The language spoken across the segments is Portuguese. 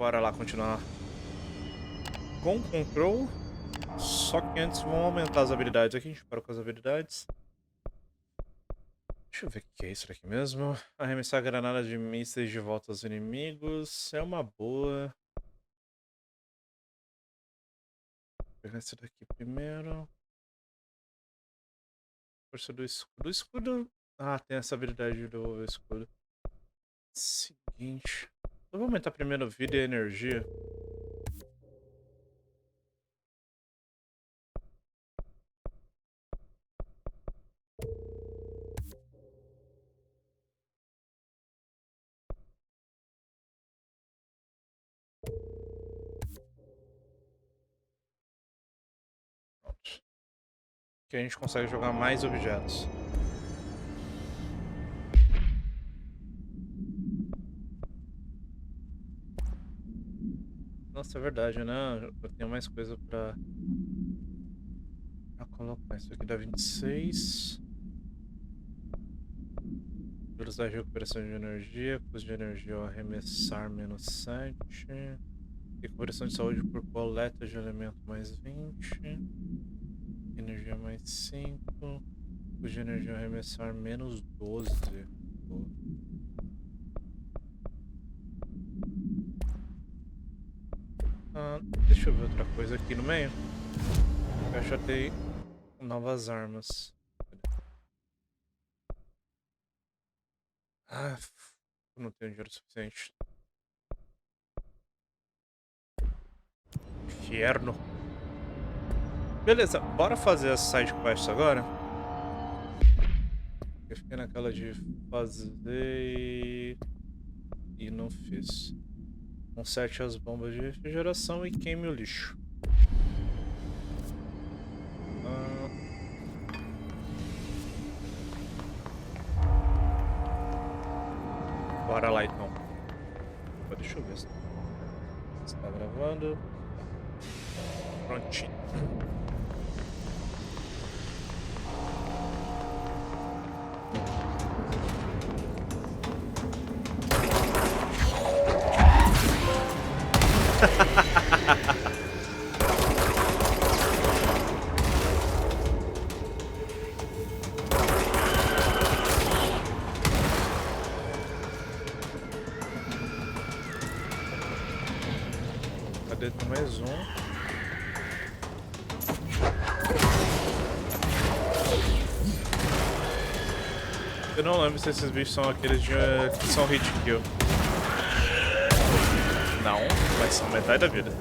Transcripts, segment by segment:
Bora lá continuar com o control. Só que antes vamos aumentar as habilidades aqui. A gente parou com as habilidades. Deixa eu ver o que é isso aqui mesmo. Arremessar granadas de mísseis de volta aos inimigos. É uma boa. Vou pegar esse daqui primeiro. Força do escudo. O escudo. Ah, tem essa habilidade do escudo. Seguinte. Eu vou aumentar primeiro vida e energia. Pronto. Que a gente consegue jogar mais objetos. Nossa, é verdade, né? Eu tenho mais coisa pra colocar. Isso aqui dá 26. Velocidade de recuperação de energia. Custo de energia ao arremessar menos 7. Recuperação de saúde por coleta de elemento mais 20. Energia mais 5. Custo de energia ao arremessar menos 12. Pô. Deixa eu ver outra coisa aqui no meio. Eu achatei novas armas. Ah, eu não tenho dinheiro suficiente. Inferno. Beleza, bora fazer as side quests agora. Eu fiquei naquela de fazer e não fiz. Conserte as bombas de refrigeração e queime o lixo. Bora lá então. Opa, deixa eu ver se está gravando. Prontinho. Cadê mais um? Eu não lembro se esses bichos são aqueles que são hit kill. Não, mas são metade da vida.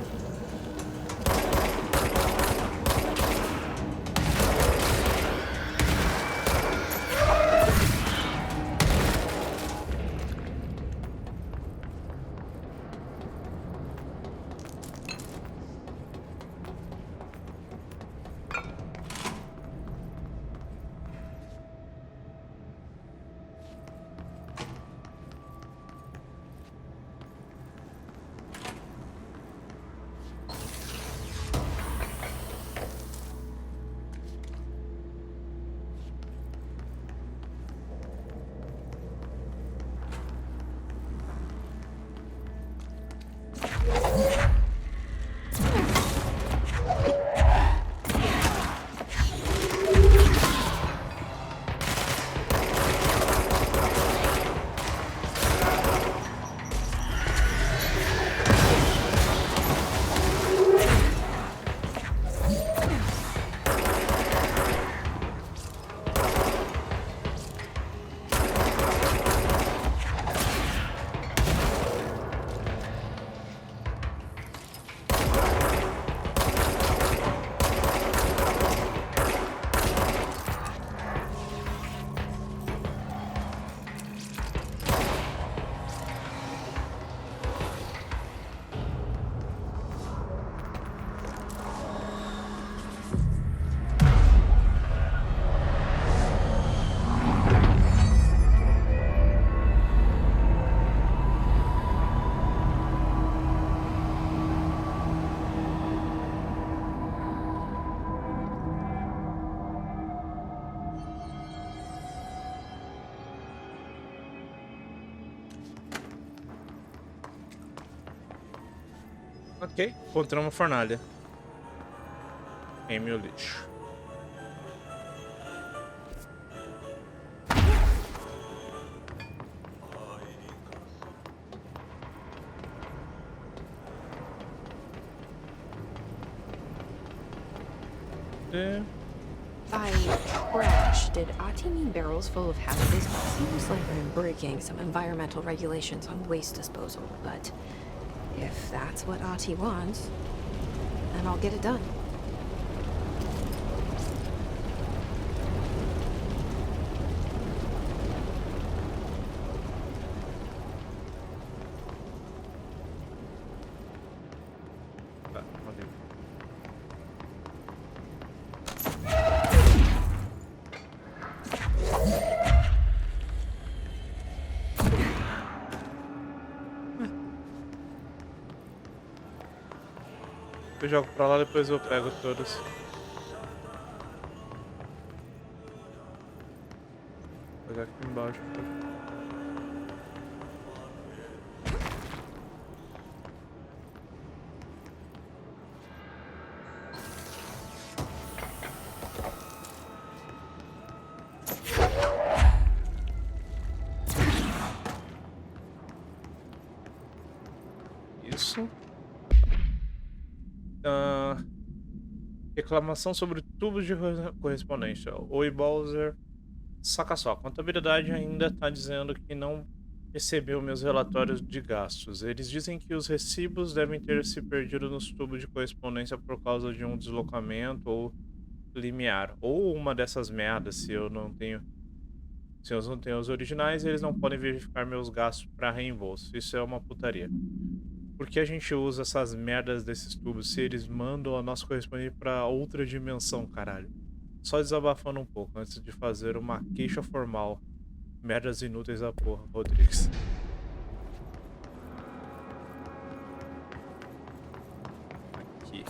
Ok, encontramos uma fornalha. Queime o lixo. By trash, did Ati mean barrels full of hazardous? Seems like I'm breaking some environmental regulations on waste disposal, but if that's what Ati wants, then I'll get it done. Tá, valeu. Eu jogo pra lá, depois eu pego todos. Vou pegar aqui embaixo. Isso. Reclamação sobre tubos de correspondência. Oi, Bowser. Saca só, a contabilidade ainda está dizendo que não recebeu meus relatórios de gastos. Eles dizem que os recibos devem ter se perdido nos tubos de correspondência por causa de um deslocamento ou limiar. Ou uma dessas merdas, se eu não tenho os originais, eles não podem verificar meus gastos para reembolso. Isso é uma putaria. Por que a gente usa essas merdas desses tubos se eles mandam a nossa correspondente para outra dimensão, caralho? Só desabafando um pouco antes de fazer uma queixa formal. Merdas inúteis da porra, Rodrigues. Aqui.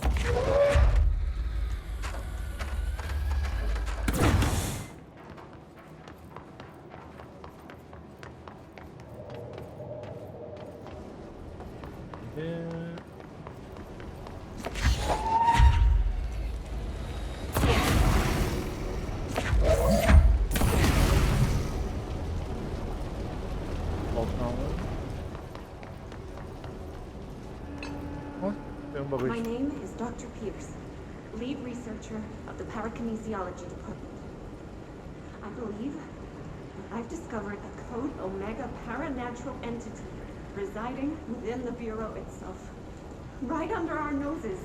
My name is Dr. Pierce, lead researcher of the Parakinesiology Department. I believe I've discovered a Code Omega paranatural entity residing within the Bureau itself, right under our noses.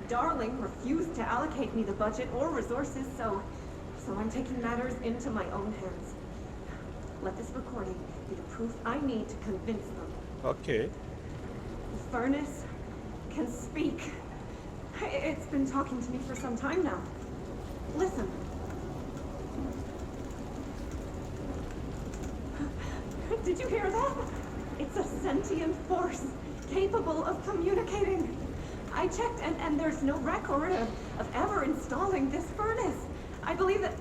Darling refused to allocate me the budget or resources, so I'm taking matters into my own hands. Let this recording be the proof I need to convince them. Ok. The furnace can speak. It's been talking to me for some time now. Listen. Did you hear that? It's a sentient force capable of communicating. I checked and there's no record of ever installing this furnace. I believe that...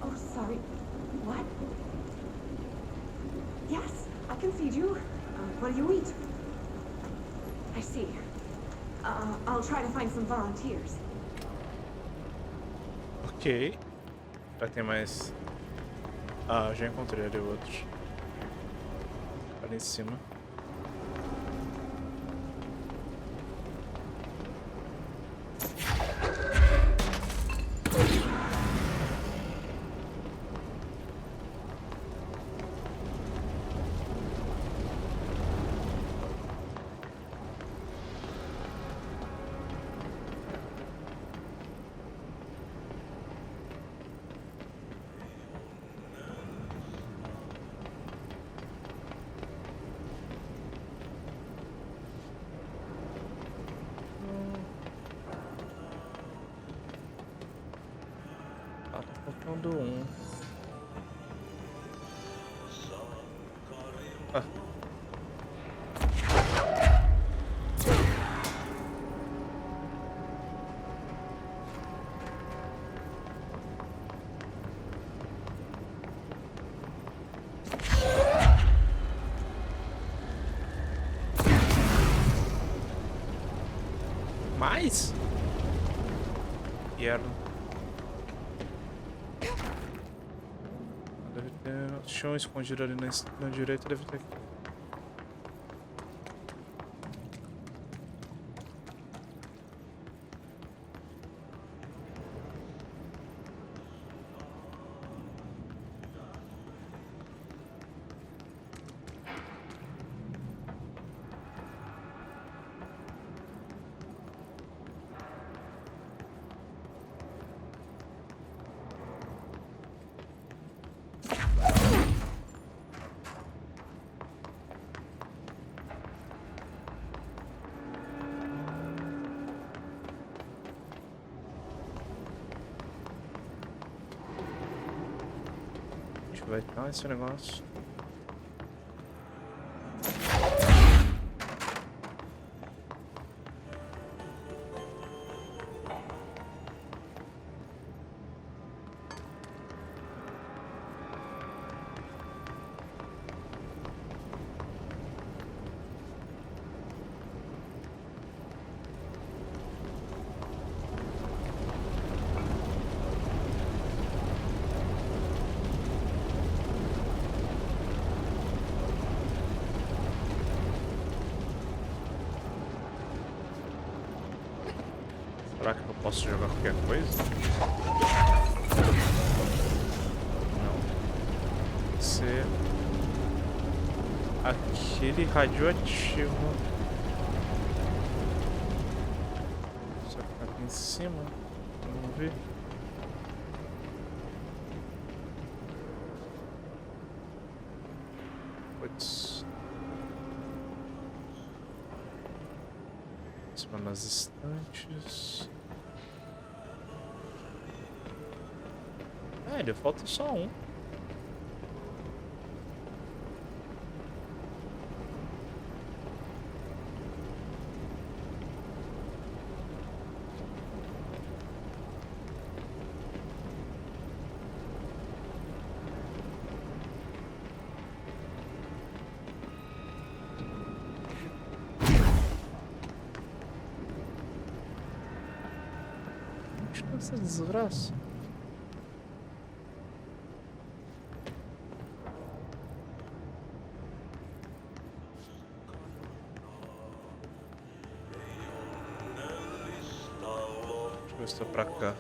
Oh, sorry. What? Yes, I can feed you. What do you eat? I see. I'll try to find some volunteers. Ok. Já tem mais... Ah, já encontrei ali outros. Ali em cima. Tá faltando um. Ah. mais? Quero. Deve ter chão escondido ali na direita, deve ter aqui. Vai estar esse negócio. Será que eu posso jogar qualquer coisa? Não. Tem que ser aquele radioativo. Só que tá aqui em cima. Vamos ver. Puts. Cima nas estantes. Velho, falta só um. Onde tá essa desgraça? Deixa eu ver se tá pra cá.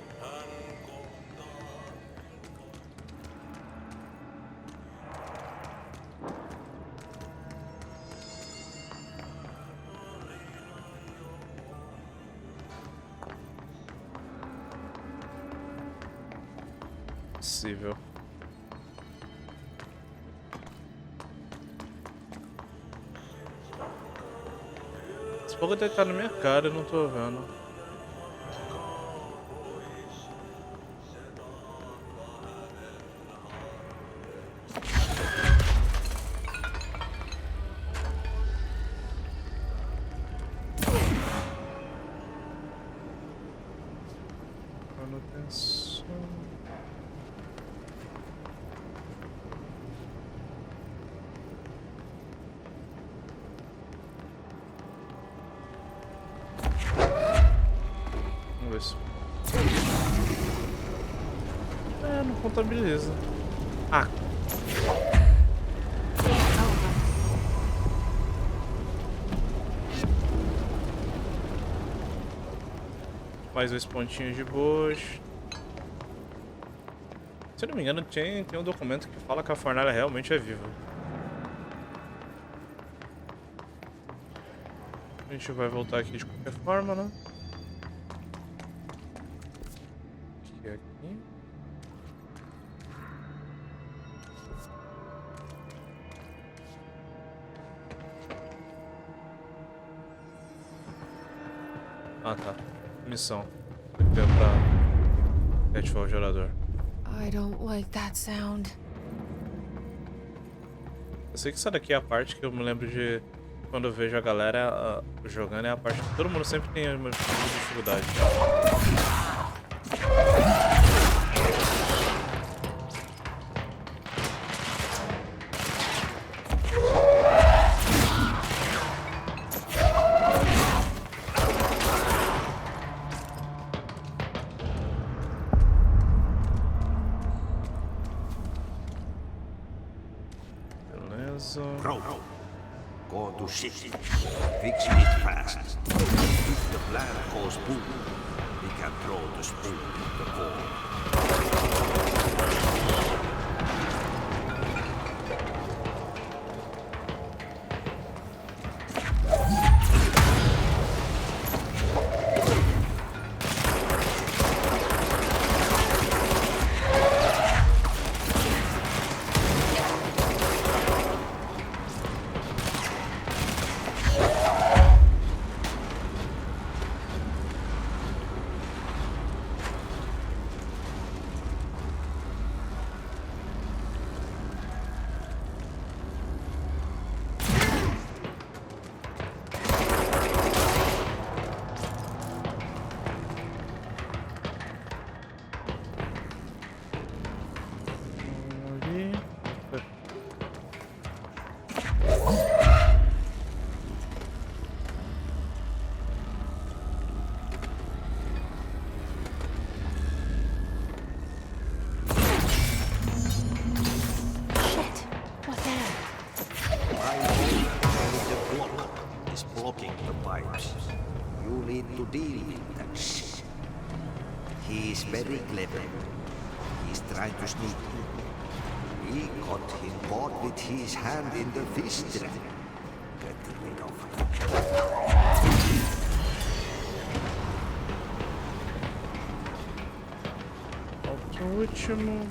Possível. Esse fogo deve estar na minha cara, eu não tô vendo. Manutenção. Vamos ver se... não contabiliza. Ah. Mais dois pontinhos de bush. Se eu não me engano, tem um documento que fala que a fornalha realmente é viva. A gente vai voltar aqui de qualquer forma, né? Aqui. Ah, tá. Missão. Deu pra ativar o gerador. I don't like that sound. Eu sei que essa daqui é a parte que eu me lembro de quando eu vejo a galera jogando, é a parte que todo mundo sempre tem uma dificuldade. city. Fix it fast. If the plan goes boom, we can throw the spoon in the bowl. Deal with that shit. He's very clever. He's trying to sneak in. We got him caught with his hand in the fish trap. Get rid of Falta o último.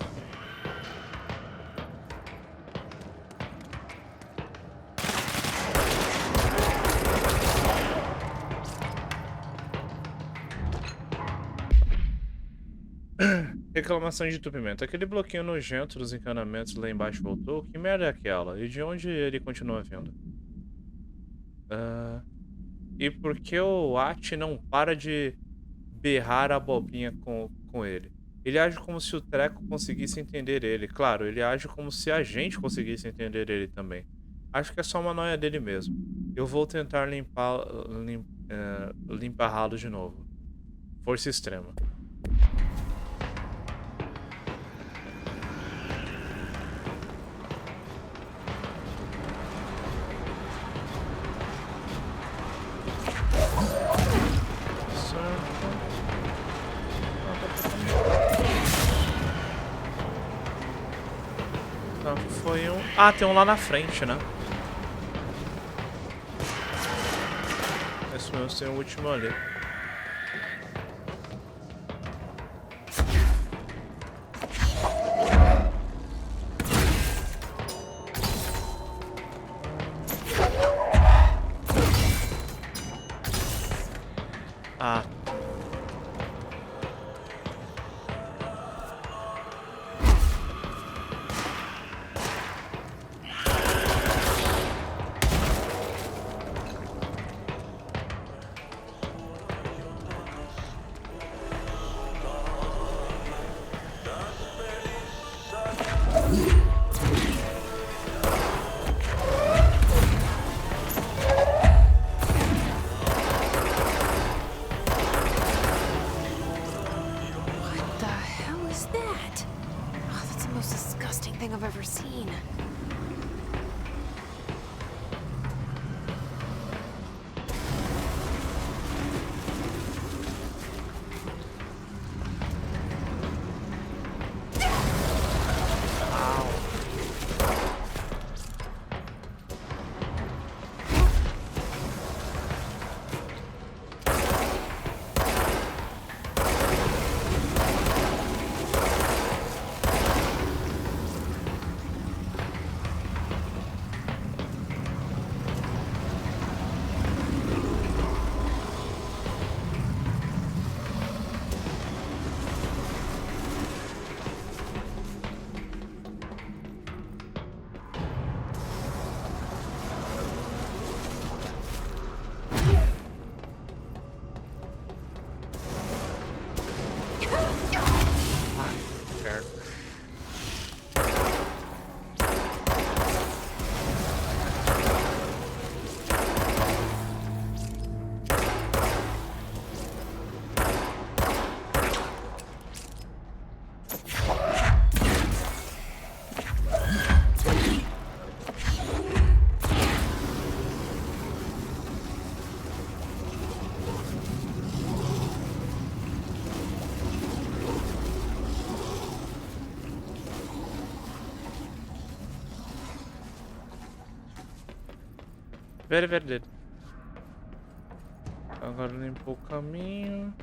Reclamação de entupimento. Aquele bloquinho nojento dos encanamentos lá embaixo voltou? Que merda é aquela? E de onde ele continua vindo? E por que o At não para de berrar a abobrinha com ele? Ele age como se o treco conseguisse entender ele. Claro, ele age como se a gente conseguisse entender ele também. Acho que é só uma noia dele mesmo. Eu vou tentar limpará-lo de novo. Força extrema. Foi um... Ah, tem um lá na frente, né? Esse mesmo tem o último ali. Ah. Very, very dead. Agora limpou o caminho.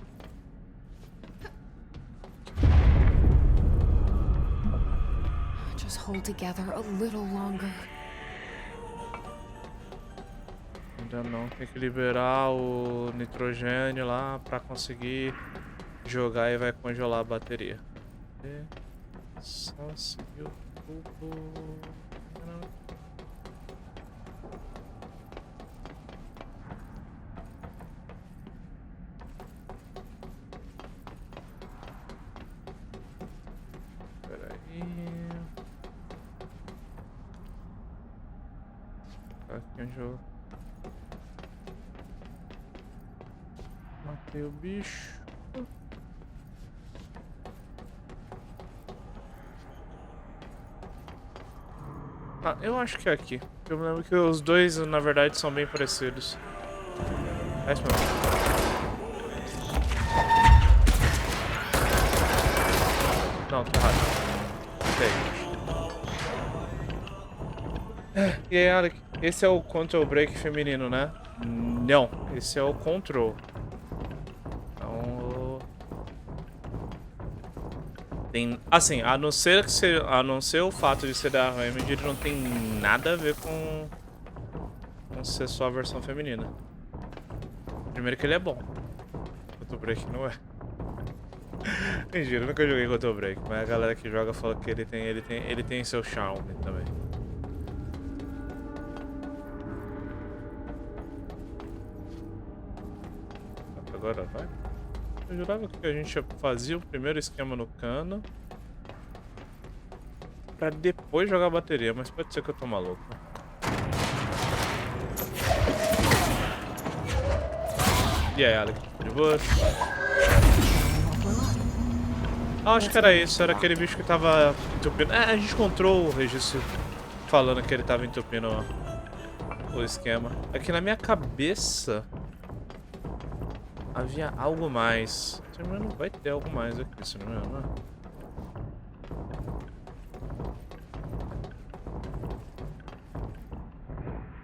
Just hold together a little longer. Ainda não, tem que liberar o nitrogênio lá pra conseguir jogar e vai congelar a bateria. Só seguir o tubo. Aqui onde eu matei o bicho. Ah, eu acho que é aqui. Eu me lembro que os dois, na verdade, são bem parecidos. É isso mesmo. Não, tô errado. E aí, Alec, esse é o control break feminino, né? Não, esse é o control. Então... Tem, assim, a não ser o fato de ser da Remedy, ele não tem nada a ver com ser só a versão feminina. Primeiro que ele é bom. Control break não é. Mentira, eu nunca joguei control break, mas a galera que joga fala que ele tem seu charme também. Agora vai. Eu jurava que a gente fazia o primeiro esquema no cano pra depois jogar a bateria, mas pode ser que eu tô maluco. E aí, Alex? De boa? Ah, acho que era isso. Era aquele bicho que tava entupindo. É, a gente encontrou o registro falando que ele tava entupindo o esquema. Aqui na minha cabeça havia algo mais. Mas não vai ter algo mais aqui, se não me engano, né?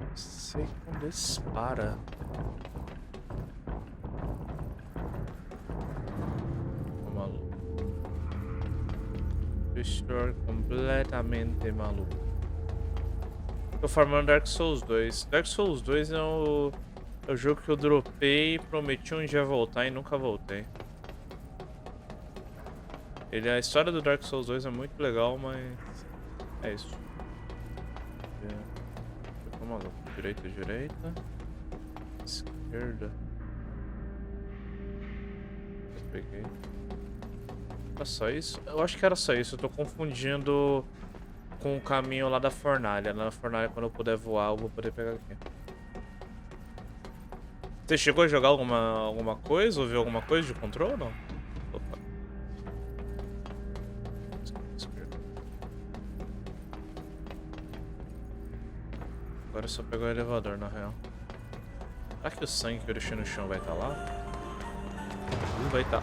Não sei quando dispara. Tô maluco. Estou completamente maluco. Tô farmando Dark Souls 2. Dark Souls 2 é o jogo que eu dropei, prometi um dia voltar e nunca voltei. A história do Dark Souls 2 é muito legal, mas é isso. Eu tô maluco. Direita, esquerda. Eu peguei. Era só isso? Eu acho que era só isso. Eu tô confundindo com o caminho lá da fornalha. Na fornalha, quando eu puder voar, eu vou poder pegar aqui. Você chegou a jogar alguma coisa? Ou viu alguma coisa de controle ou não? Opa. Agora é só pegar o elevador, na real. Será que o sangue que eu deixei no chão vai estar lá? Vai estar.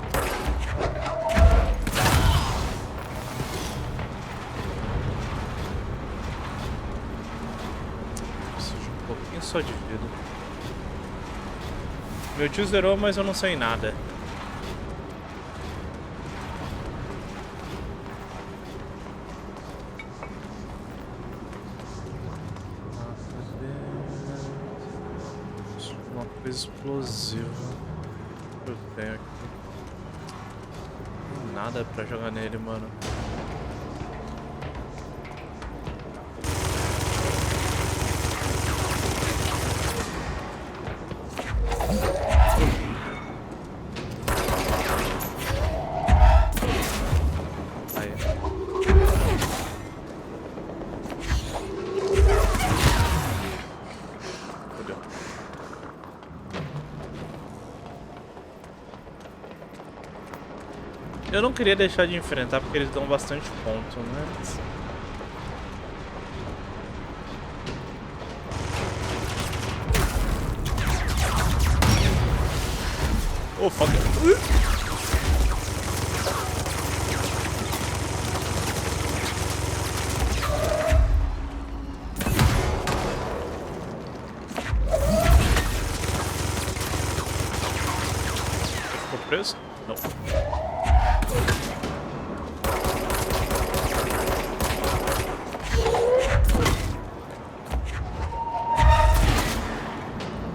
Preciso de um pouquinho só de vida. Meu tio zerou, mas eu não sei nada. Uma coisa explosiva que eu tenho aqui. Não tem nada pra jogar nele, mano. Eu não queria deixar de enfrentar porque eles dão bastante ponto, né? Oh, fuck. preso? Não.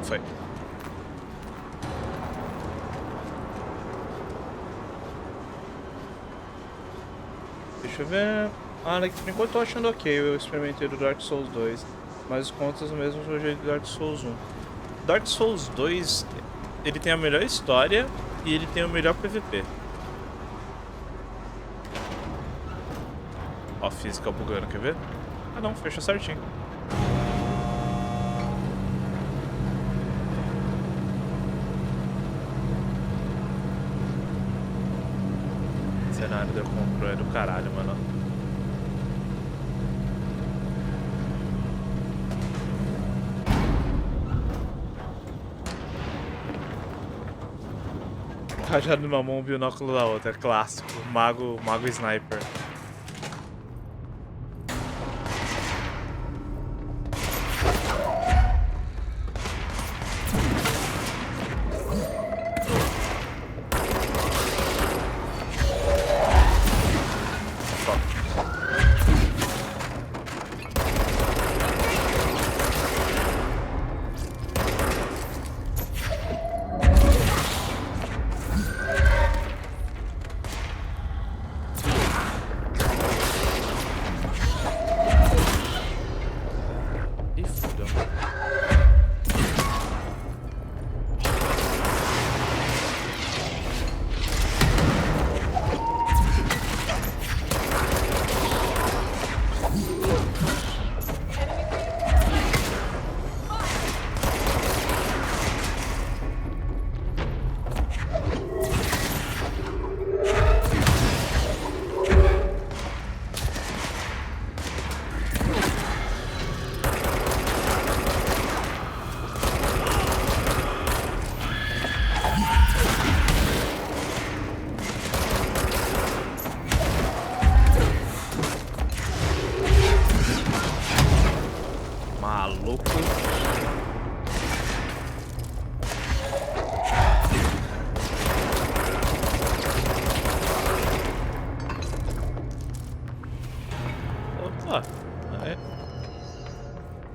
Foi. Deixa eu ver. Ah, por enquanto eu tô achando ok. Eu experimentei do Dark Souls 2. Mas os contas do mesmo jeito do Dark Souls 1. Dark Souls 2, ele tem a melhor história e ele tem o melhor PVP. Ó, a física bugando, quer ver? Ah não, fecha certinho. O cenário do controle é do caralho, mano. Cajado numa mão, binóculo na outra. É clássico. Mago sniper.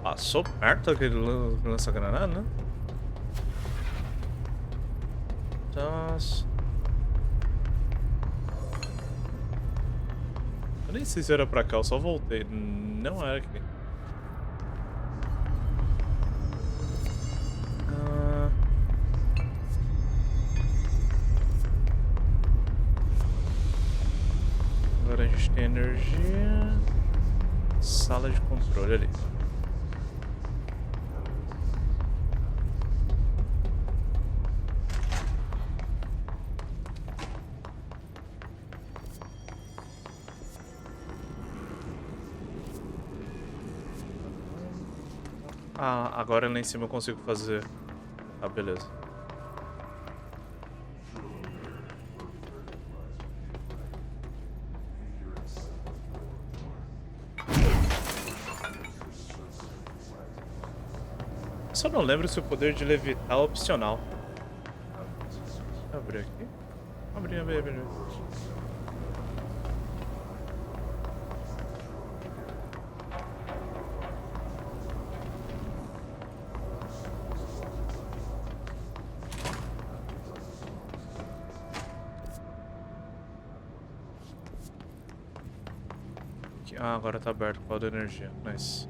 Passou perto aquele lança-granada, né? Nossa. Eu nem sei se era pra cá, eu só voltei. Não era aqui. Agora a gente tem energia. Sala de controle ali. Ah, agora lá em cima eu consigo fazer. Ah, beleza. Só não lembro se o poder de levitar é opcional. Deixa eu abrir aqui. Abri. Ah, agora tá aberto com a da energia. Nice.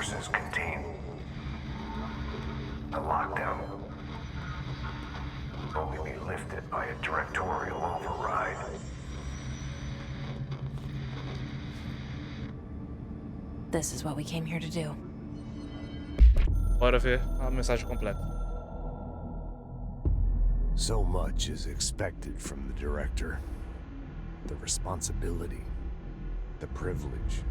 forces contain the lockdown only be lifted by a directorial override. This is what we came here to do. Bora ver a mensagem completa. So much is expected from the director. The responsibility, the privilege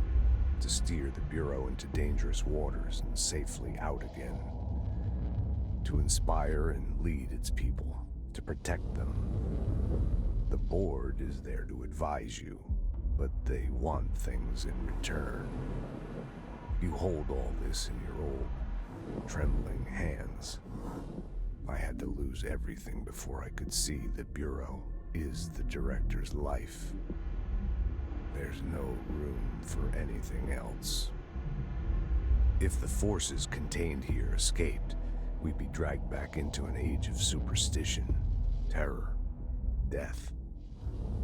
to steer the Bureau into dangerous waters and safely out again. To inspire and lead its people, to protect them. The board is there to advise you, but they want things in return. You hold all this in your old, trembling hands. I had to lose everything before I could see the Bureau is the director's life. There's no room for anything else. If the forces contained here escaped, we'd be dragged back into an age of superstition, terror, death.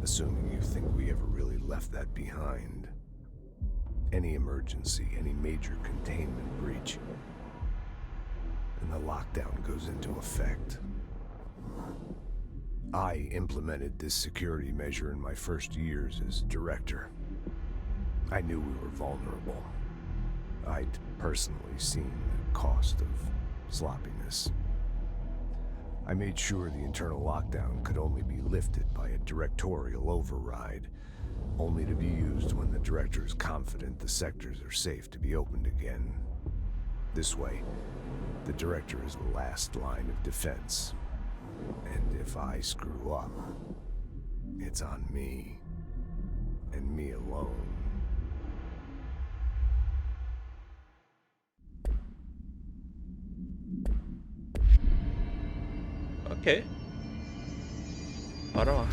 Assuming you think we ever really left that behind. Any emergency, any major containment breach, and the lockdown goes into effect. I implemented this security measure in my first years as director. I knew we were vulnerable. I'd personally seen the cost of sloppiness. I made sure the internal lockdown could only be lifted by a directorial override, only to be used when the director is confident the sectors are safe to be opened again. This way, the director is the last line of defense. And if I screw up, it's on me, and me alone. Ok. Bora lá.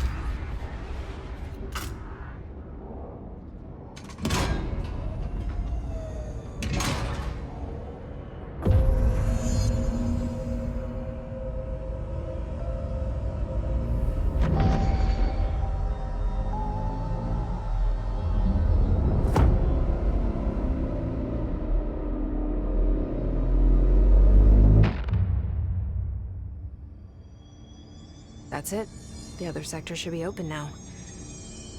That's it. The other sector should be open now.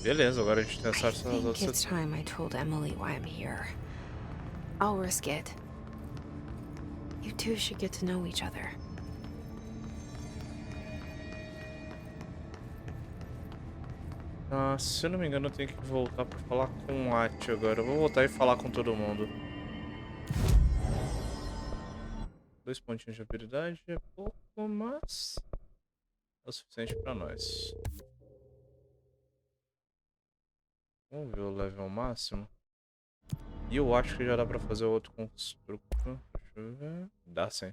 Beleza, agora a gente tem acesso I aos think outros it's time I told Emily why I'm here. I'll risk it. You two should get to know each other. Ah, se eu não me engano, eu tenho que voltar pra falar com o Ati agora. Eu vou voltar e falar com todo mundo. 2 pontinhos de habilidade é pouco, mas é o suficiente pra nós. Vamos ver o level máximo. E eu acho que já dá pra fazer outro construto. Deixa eu ver. Dá sim.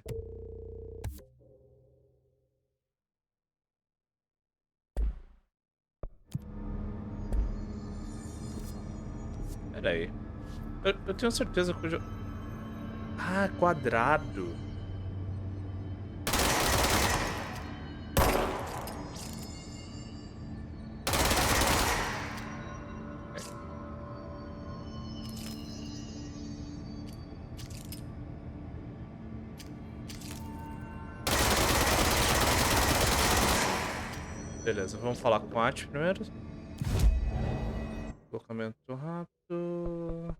Pera aí. Eu tenho certeza que eu já... Ah, quadrado. Beleza, vamos falar com a Ati primeiro. Deslocamento rápido.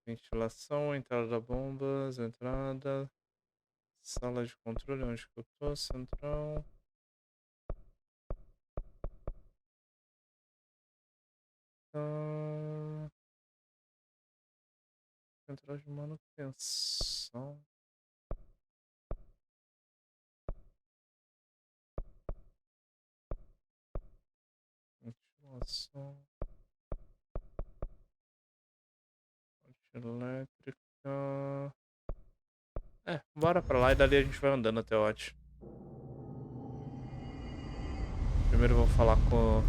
Ventilação, entrada bombas, entrada. Sala de controle, onde que eu tô? Central. Central de manutenção. Ventilação. Parte elétrica. É, bora pra lá e dali a gente vai andando até o Ati. Primeiro eu vou falar com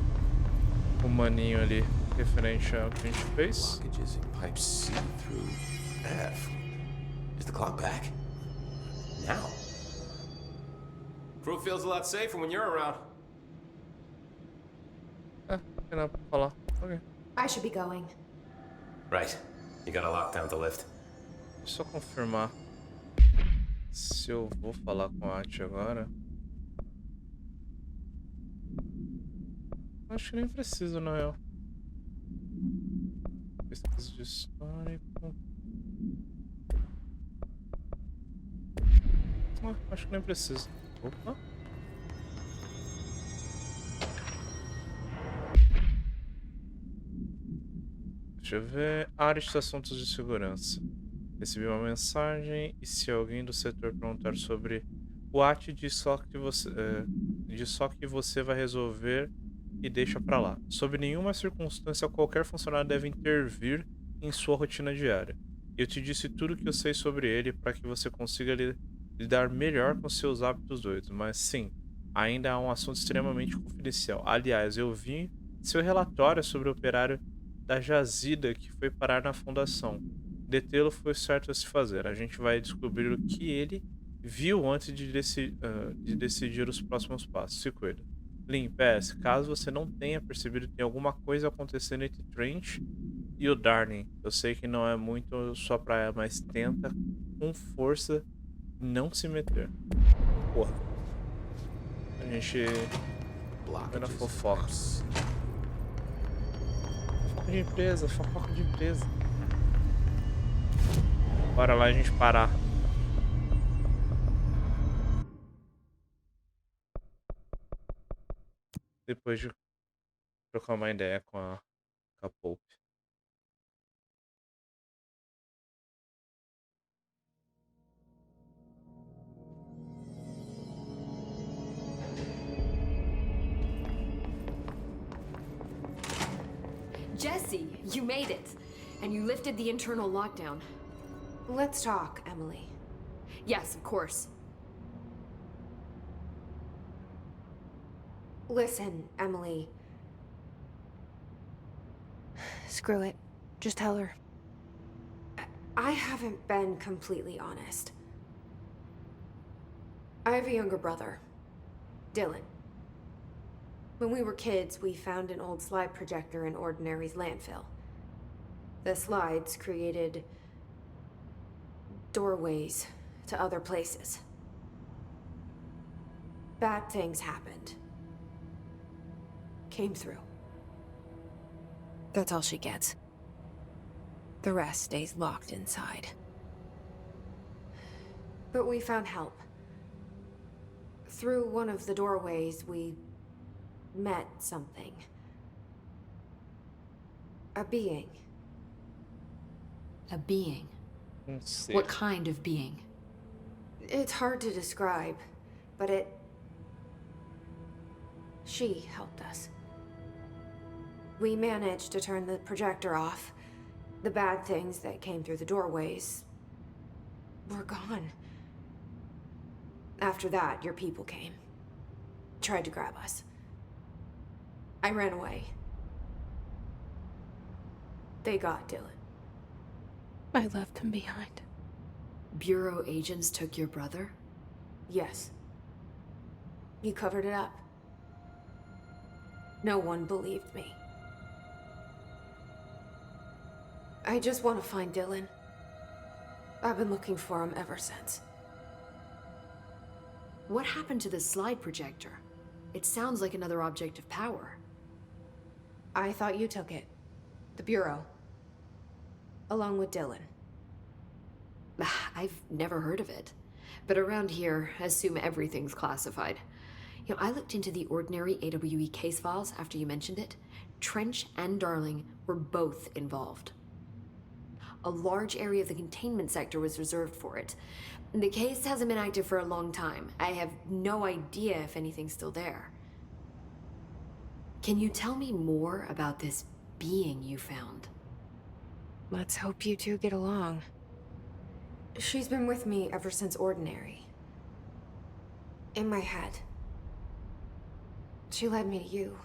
o maninho ali, referente ao que a gente fez. Blockages in pipes C through F. Is the clock back? Now? Crew feels a lot safer when you're around. É, não tem nada pra falar. Ok. I should be going. Right. You gotta lock down the lift. Só confirmar se eu vou falar com a Ati agora. Acho que nem preciso, não é? Pesquisa de histórico. Acho que nem preciso. Opa. Deixa eu ver. Área de assuntos de segurança. Recebi uma mensagem e se alguém do setor perguntar sobre o AT, diz só que você vai resolver e deixa pra lá. Sob nenhuma circunstância, qualquer funcionário deve intervir em sua rotina diária. Eu te disse tudo o que eu sei sobre ele para que você consiga lidar melhor com seus hábitos doidos, mas sim, ainda há um assunto extremamente confidencial. Aliás, eu vi seu relatório sobre o operário da jazida que foi parar na fundação. Detê-lo foi certo a se fazer. A gente vai descobrir o que ele viu antes de decidir os próximos passos. Se cuida. Lin, PS, caso você não tenha percebido, tem alguma coisa acontecendo entre Trent e o Darling. Eu sei que não é muito sua praia, mas tenta com força não se meter. Porra. A gente vai na fofoca. Fofoca de empresa, fofoca de empresa. Bora lá a gente parar. Depois de trocar uma ideia com a Pope. Jesse, you made it. And you lifted the internal lockdown. Let's talk, Emily. Yes, of course. Listen, Emily. Screw it. Just tell her. I haven't been completely honest. I have a younger brother, Dylan. When we were kids, we found an old slide projector in Ordinary's landfill. The slides created doorways to other places. Bad things happened. Came through. That's all she gets. The rest stays locked inside. But we found help. Through one of the doorways, we met something. A being. A being? Let's see. What kind of being? It's hard to describe, but she helped us. We managed to turn the projector off. The bad things that came through the doorways were gone. After that, your people came. Tried to grab us. I ran away. They got Dylan. I left him behind. Bureau agents took your brother? Yes. You covered it up. No one believed me. I just want to find Dylan. I've been looking for him ever since. What happened to the slide projector? It sounds like another object of power. I thought you took it. The Bureau. Along with Dylan. I've never heard of it. But around here, assume everything's classified. You know, I looked into the Ordinary AWE case files after you mentioned it. Trench and Darling were both involved. A large area of the containment sector was reserved for it. The case hasn't been active for a long time. I have no idea if anything's still there. Can you tell me more about this being you found? Let's hope you two get along. She's been with me ever since Ordinary. In my head. She led me to you.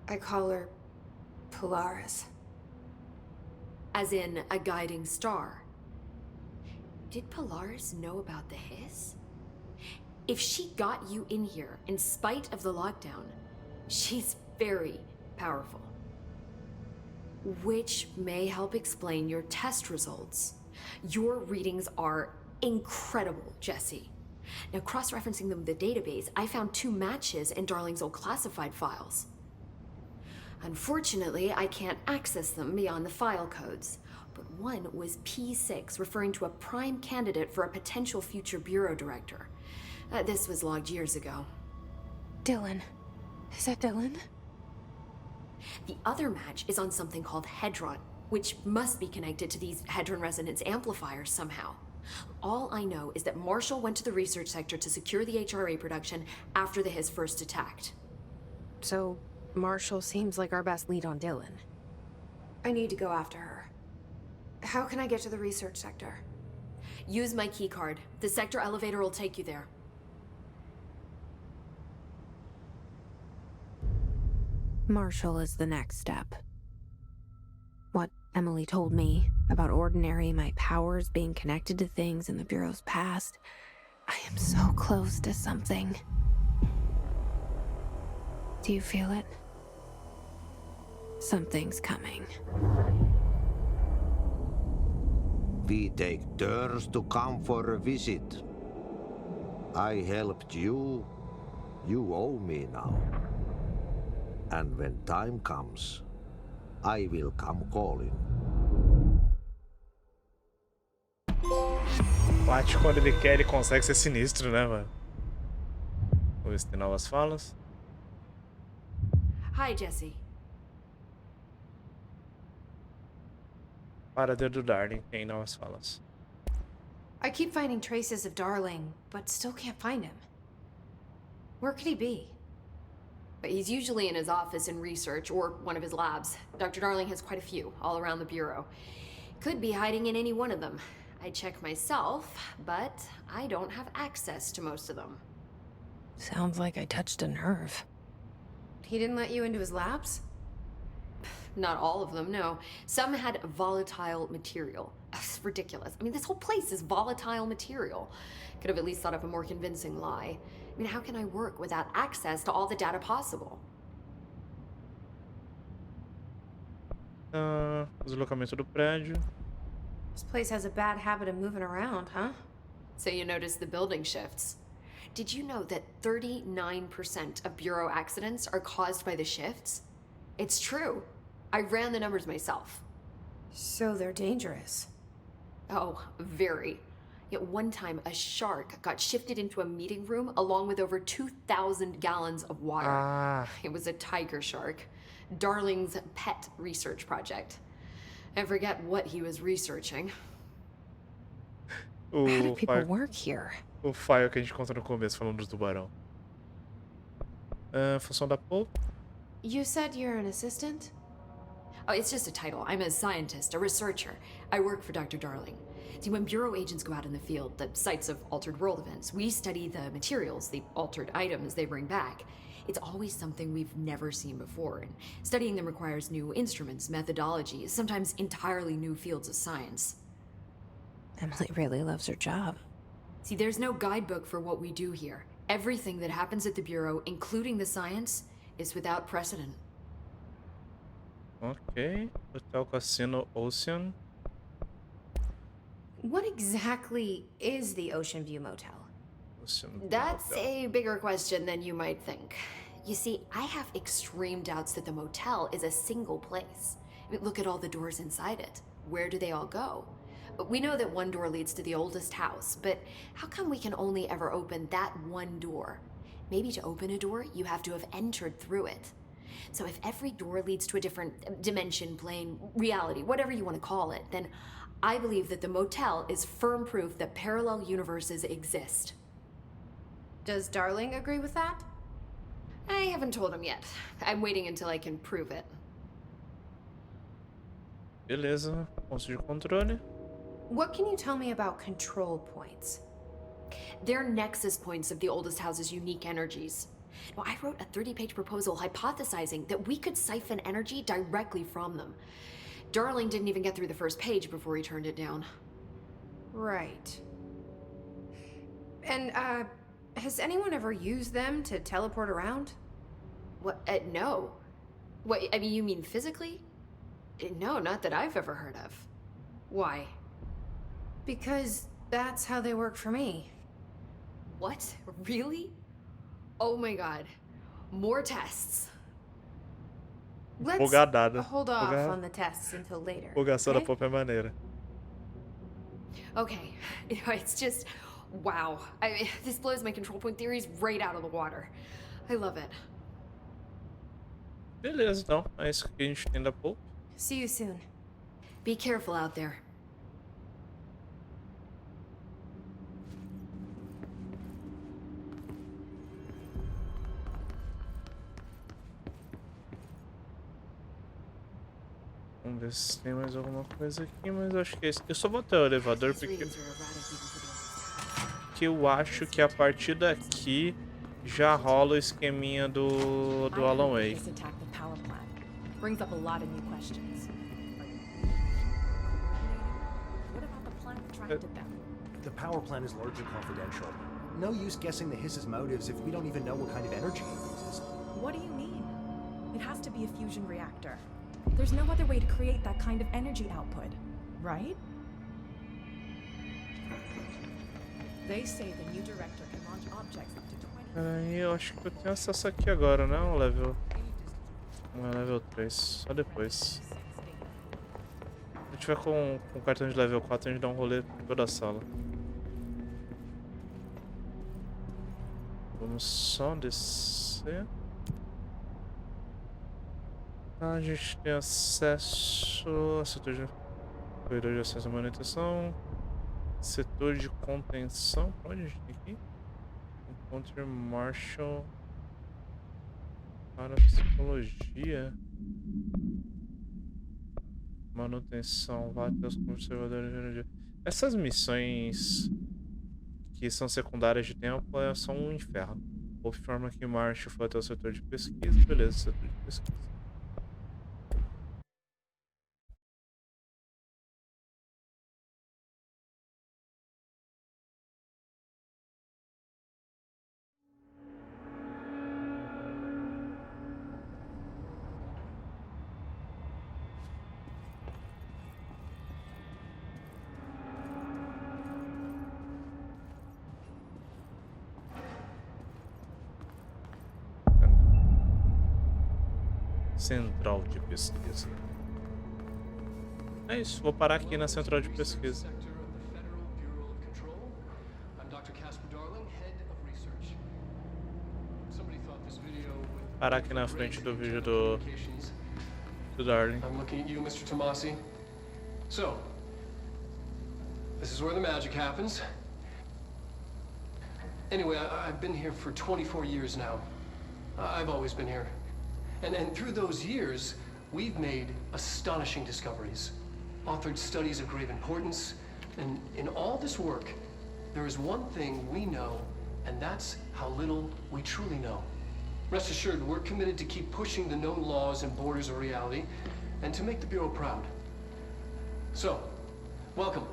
I call her Polaris. As in a guiding star. Did Polaris know about the hiss? If she got you in here in spite of the lockdown, she's very powerful. which may help explain your test results. Your readings are incredible, Jesse. Now, cross-referencing them with the database, I found 2 matches in Darling's old classified files. Unfortunately, I can't access them beyond the file codes, but one was P6, referring to a prime candidate for a potential future bureau director. This was logged years ago. Dylan. Is that Dylan? The other match is on something called Hedron, which must be connected to these Hedron resonance amplifiers somehow. All I know is that Marshall went to the research sector to secure the HRA production after the Hiss first attacked. So, Marshall seems like our best lead on Dylan. I need to go after her. How can I get to the research sector? Use my keycard. The sector elevator will take you there. Marshall is the next step. What Emily told me about Ordinary, my powers being connected to things in the Bureau's past, I am so close to something. Do you feel it? Something's coming. We take turns to come for a visit. I helped you. You owe me now. And when time comes, I will come calling. O At, quando ele quer, ele consegue ser sinistro, né, mano? Vamos ver se tem novas falas. Hi, Jesse. Paradeiro do Darling, tem novas falas. I keep finding traces of Darling, but still can't find him. Where could he be? But he's usually in his office in research or one of his labs. Dr. Darling has quite a few all around the Bureau. Could be hiding in any one of them. I check myself, but I don't have access to most of them. Sounds like I touched a nerve. He didn't let you into his labs? Not all of them, no. Some had volatile material. It's ridiculous. I mean, this whole place is volatile material. Could have at least thought of a more convincing lie. I mean, how can I work without access to all the data possible? Deslocamento do prédio. This place has a bad habit of moving around, huh? So you notice the building shifts. Did you know that 39% of Bureau accidents are caused by the shifts? It's true. I ran the numbers myself. So they're dangerous. Oh, very. Yet one time, a shark got shifted into a meeting room along with over 2,000 gallons of water. It was a tiger shark. Darling's pet research project. I forget what he was researching. How do people work here? O file que a gente conta no começo, falando do tubarão. Função da Paul? You said you're an assistant? Oh, it's just a title. I'm a scientist, a researcher. I work for Dr. Darling. See, when Bureau agents go out in the field, the sites of altered world events, we study the materials, the altered items they bring back. It's always something we've never seen before, and studying them requires new instruments, methodologies, sometimes entirely new fields of science. Emily really loves her job. See, there's no guidebook for what we do here. Everything that happens at the Bureau, including the science, is without precedent. Ok. Hotel Cassino Ocean. What exactly is the Ocean View Motel? That's a bigger question than you might think. You see, I have extreme doubts that the motel is a single place. I mean, look at all the doors inside it. Where do they all go? We know that one door leads to the oldest house, but how come we can only ever open that one door? Maybe to open a door, you have to have entered through it. So if every door leads to a different dimension, plane, reality, whatever you want to call it, then I believe that the motel is firm proof that parallel universes exist. Does Darling agree with that? I haven't told him yet. I'm waiting until I can prove it. Beleza. Pontos de controle. What can you tell me about control points? They're nexus points of the oldest house's unique energies. Now, I wrote a 30-page proposal hypothesizing that we could siphon energy directly from them. Darling didn't even get through the first page before he turned it down. Right. And, has anyone ever used them to teleport around? What? No. What, I mean, you mean physically? No, not that I've ever heard of. Why? Because that's how they work for me. What? Really? Oh my god. More tests. Let's Bugadada. hold off on the tests until later. Bugação da okay? Pop é maneira. Okay. It's just... wow. This blows my control point theories right out of the water. I love it. Beleza, então. É isso que a gente tem da Pop. See you soon. Be careful out there. Vamos ver se tem mais alguma coisa aqui, mas eu acho que é isso. Eu só vou até o elevador porque eu acho que a partir daqui já rola o esqueminha do Alanwake. Brings up a lot of new questions. What about the plant attracted them? The power plant is largely confidential. No use guessing the hiss's motives if we don't even know what kind of energy it uses. What do you mean? It has to be a fusion reactor. There's no other way to create that kind of energy output, right? They say the new director can launch objects up to 20... Peraí, eu acho que eu tenho acesso aqui agora, né? O level... não é level 3, só depois. Se eu tiver com o cartão de level 4, a gente dá um rolê por toda a sala. Vamos só descer. A gente tem acesso a setor de corredor de acesso à manutenção, setor de contenção. Onde a gente tem aqui? Encontre Marshall para psicologia, manutenção, vá até os conservadores de energia. Essas missões que são secundárias de tempo são um inferno. Houve forma que Marshall foi até o setor de pesquisa, beleza, setor de pesquisa. Central de pesquisa. É isso, vou parar aqui na central de pesquisa. Parar aqui na frente do vídeo do Darling. I'm looking at you, Mr. Tomasi. So, this is where the magic happens. Anyway, I've been here for 24 years now. I've always been here. And through those years, we've made astonishing discoveries, authored studies of grave importance, and in all this work, there is one thing we know, and that's how little we truly know. Rest assured, we're committed to keep pushing the known laws and borders of reality, and to make the Bureau proud. So, welcome.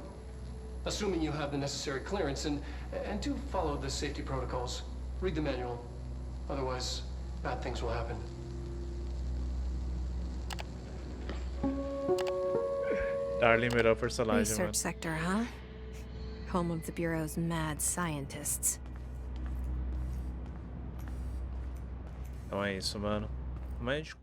Assuming you have the necessary clearance, and do follow the safety protocols. Read the manual. Otherwise, bad things will happen. Darling, melhor personagem, Research mano. sector, huh? Home of the Bureau's mad scientists. Então é isso, mano. Médico.